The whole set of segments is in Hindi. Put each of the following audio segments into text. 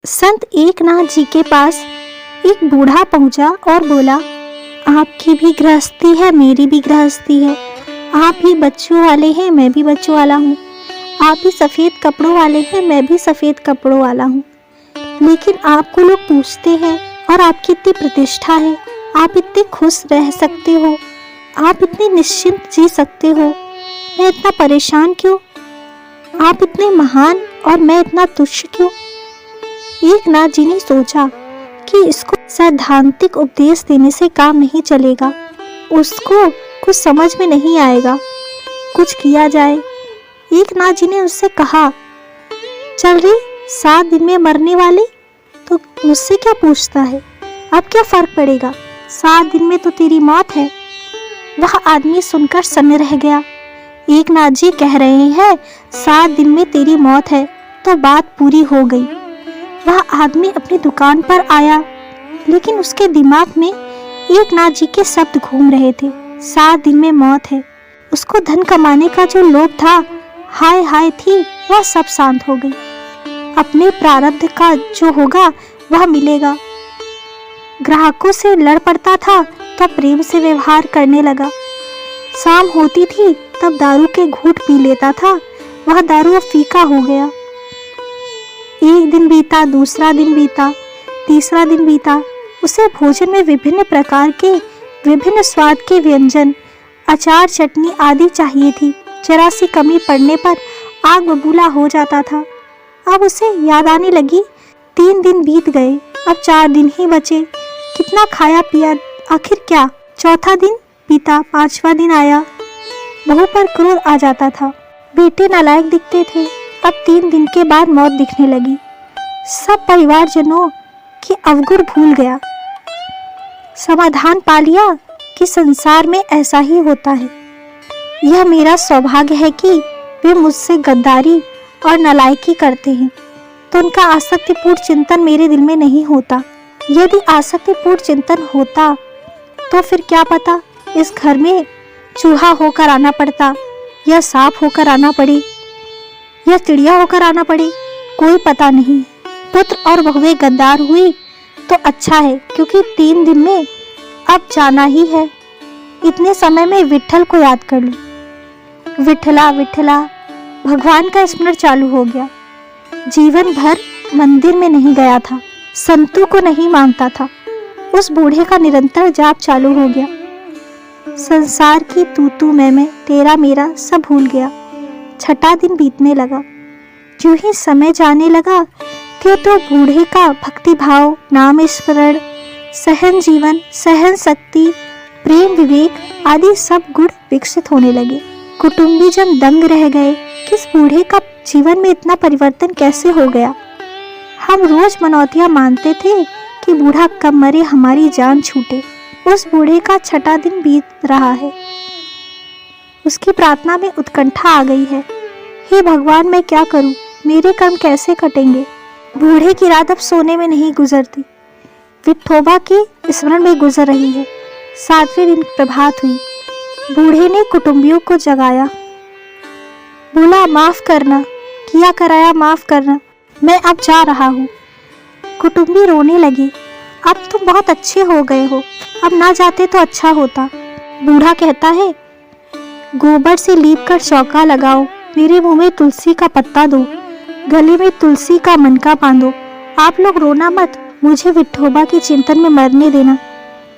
संत एकनाथ जी के पास एक बूढ़ा पहुंचा और बोला, आपकी भी गृहस्थी है, मेरी भी गृहस्थी है। आप भी बच्चों वाले हैं, मैं भी बच्चों वाला हूँ। आप भी सफ़ेद कपड़ों वाले हैं, मैं भी सफ़ेद कपड़ों वाला हूँ। लेकिन आपको लोग पूछते हैं और आपकी इतनी प्रतिष्ठा है, आप इतने खुश रह सकते हो, आप इतने निश्चिंत जी सकते हो, मैं इतना परेशान क्यों? आप इतने महान और मैं इतना तुच्छ क्यों? एकनाथ जी ने सोचा कि इसको सैद्धांतिक उपदेश देने से काम नहीं चलेगा, उसको कुछ समझ में नहीं आएगा, कुछ किया जाए। एकनाथ जी ने उससे कहा, चल रही 7 दिन में मरने वाली, तो मुझसे क्या पूछता है? अब क्या फर्क पड़ेगा, 7 दिन में तो तेरी मौत है। वह आदमी सुनकर सन्न रह गया। एकनाथ जी कह रहे हैं 7 दिन में तेरी मौत है, तो बात पूरी हो गई। वह आदमी अपनी दुकान पर आया, लेकिन उसके दिमाग में एकनाथ जी के शब्द घूम रहे थे, 7 दिन में मौत है। उसको धन कमाने का जो लोभ था, हाय हाय थी, वह सब शांत हो गई। अपने प्रारब्ध का जो होगा वह मिलेगा। ग्राहकों से लड़ पड़ता था तो प्रेम से व्यवहार करने लगा। शाम होती थी तब दारू के घूंट पी लेता था, वह दारू अब फीका हो गया। एक दिन बीता, दूसरा दिन बीता, तीसरा दिन बीता। उसे भोजन में विभिन्न प्रकार के विभिन्न स्वाद के व्यंजन, अचार, चटनी आदि चाहिए थी। जरा सी कमी पड़ने पर आग बबूला हो जाता था। अब उसे याद आने लगी, 3 दिन बीत गए, अब 4 दिन ही बचे। कितना खाया पिया, आखिर क्या? चौथा दिन बीता, 5वां दिन आया। बहू पर क्रोध आ जाता था, बेटे नालायक दिखते थे। अब 3 दिन के बाद मौत दिखने लगी। सब परिवारजनों की अवगुण भूल गया। समाधान पा लिया कि संसार में ऐसा ही होता है। यह मेरा सौभाग्य है कि वे मुझसे गद्दारी और नालायकी करते हैं, तो उनका आसक्तिपूर्ण चिंतन मेरे दिल में नहीं होता। यदि आसक्तिपूर्ण चिंतन होता तो फिर क्या पता इस घर में चूहा होकर आना पड़ता, या सांप होकर आना पड़े, या चिड़िया होकर आना पड़े, कोई पता नहीं। पुत्र और बहुएं गद्दार हुई तो अच्छा है, क्योंकि 3 दिन में अब जाना ही है। इतने समय में विट्ठल को याद कर लूं। विट्ठला विट्ठला, भगवान का स्मरण चालू हो गया। जीवन भर मंदिर में नहीं गया था, संतों को नहीं मानता था। उस बूढ़े का निरंतर जाप चालू हो गया। संसार की तू मैं, तेरा मेरा सब भूल गया। 6ठा दिन बीतने लगा। जो ही समय जाने लगा त्यों तो बूढ़े का भक्ति भाव, नाम स्मरण, सहन जीवन, सहन शक्ति, प्रेम, विवेक आदि सब गुण विकसित होने लगे। कुटुंबीजन दंग रह गए कि इस बूढ़े का जीवन में इतना परिवर्तन कैसे हो गया। हम रोज मनौतियां मानते थे कि बूढ़ा कब मरे, हमारी जान छूटे। उस बूढ़े का 6ठा दिन बीत रहा है। उसकी प्रार्थना में उत्कंठा आ गई है। हे भगवान, मैं क्या करूं? मेरे कर्म कैसे कटेंगे? बूढ़े की रात अब सोने में नहीं गुजरती, विठोबा के स्मरण में गुजर रही है। 7वें दिन प्रभात हुई। बूढ़े ने कुटुंबियों को जगाया, बोला, माफ करना, किया कराया माफ करना, मैं अब जा रहा हूँ। कुटुंबी रोने लगे, अब तुम बहुत अच्छे हो गए हो, अब ना जाते तो अच्छा होता। बूढ़ा कहता है, गोबर से लीप कर चौका लगाओ, मेरे मुंह में तुलसी का पत्ता दो, गले में तुलसी का मनका बांधो। आप लोग रोना मत, मुझे विठोबा की चिंतन में मरने देना।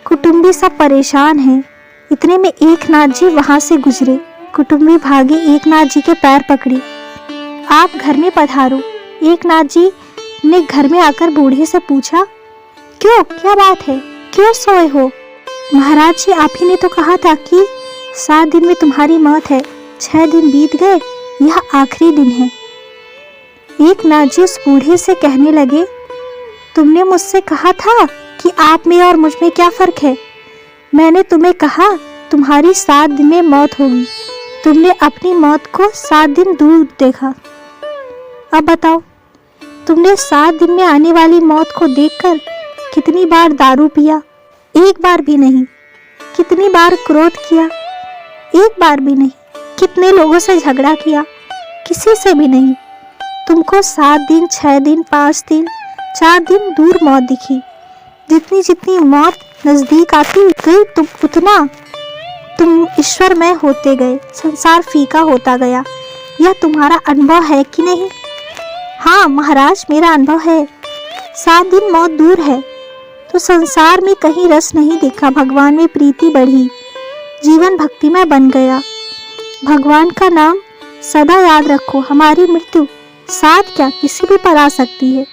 कुटुंबी सब परेशान हैं। इतने में एकनाथ जी वहां से गुजरे। कुटुंबी भागे, एकनाथ जी के पैर पकड़े, आप घर में पधारो। एकनाथ जी ने घर में आकर बूढ़े से पूछा, क्यों, क्या बात है, क्यों सोए हो? महाराज जी, आप ही ने तो कहा था कि 7 दिन में तुम्हारी मौत है। 6 दिन बीत गए, यह आखिरी दिन है। एकनाथ जी उस बूढ़े से कहने लगे, तुमने मुझसे कहा था कि आप में और मुझ में क्या फर्क है। मैंने तुम्हें कहा तुम्हारी 7 दिन में मौत होगी। तुमने अपनी मौत को 7 दिन दूर देखा। अब बताओ, तुमने 7 दिन में आने वाली मौत को देखकर कितनी बार दारू पिया? एक बार भी नहीं। कितनी बार क्रोध किया? एक बार भी नहीं। कितने लोगों से झगड़ा किया? किसी से भी नहीं। तुमको 7 दिन, 6 दिन, 5 दिन, 4 दिन दूर मौत दिखी। जितनी जितनी मौत नजदीक आती गई तुम ईश्वरमय होते गए, संसार फीका होता गया। यह तुम्हारा अनुभव है कि नहीं? हाँ महाराज, मेरा अनुभव है। 7 दिन मौत दूर है तो संसार में कहीं रस नहीं देखा, भगवान में प्रीति बढ़ी, जीवन भक्तिमय बन गया। भगवान का नाम सदा याद रखो। हमारी मृत्यु साथ क्या किसी भी पर आ सकती है।